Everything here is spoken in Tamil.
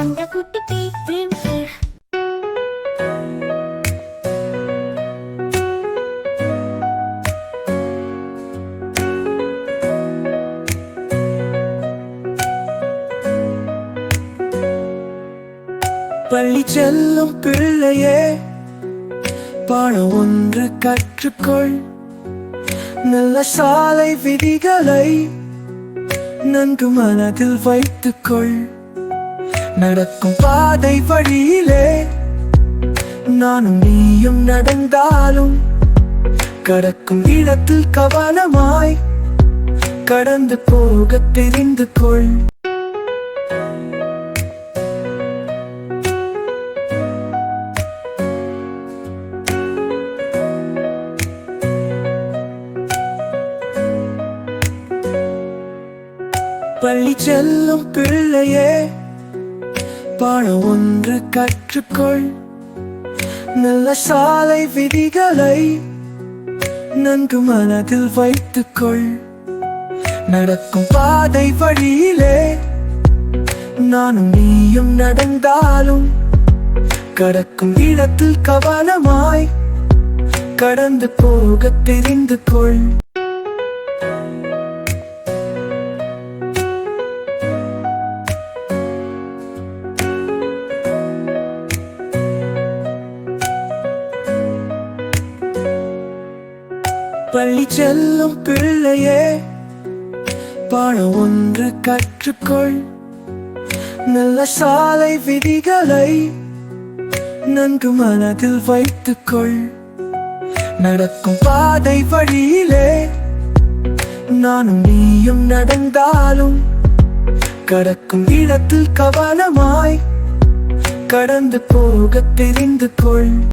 அந்த குட்டி பீம் ஃபிஷ். பள்ளி செல்லும் பிள்ளையே, பாடம் ஒன்று கற்றுக்கொள். நல்ல சாலை விதிகளை நன்கு மனதில் வைத்துக்கொள். நடக்கும் பாதை வழியிலே நானும் நீயும் நடந்தாலும் கடக்கும் இடத்தில் கவனமாய் கடந்து போக தெரிந்து கொள். பள்ளி செல்லும் பிள்ளையே, பாடம் ஒன்று கற்றுக்கொள். நல்ல சாலை விதிகளை நன்கு மனதில் வைத்துக்கொள். நடக்கும் பாதை வழியிலே நானும் நீயும் நடந்தாலும் கடக்கும் இடத்தில் கவனமாய் கடந்து போக தெரிந்து கொள். பள்ளி செல்லும் பிள்ளையே, பாடம் ஒன்று கற்றுக்கொள். நல்ல சாலை விதிகளை நன்கு மனதில் வைத்துக்கொள். நடக்கும் பாதை வழியிலே நானும் நீயும் நடந்தாலும் கடக்கும் இடத்தில் கவனமாய் கடந்து போக தெரிந்து கொள்.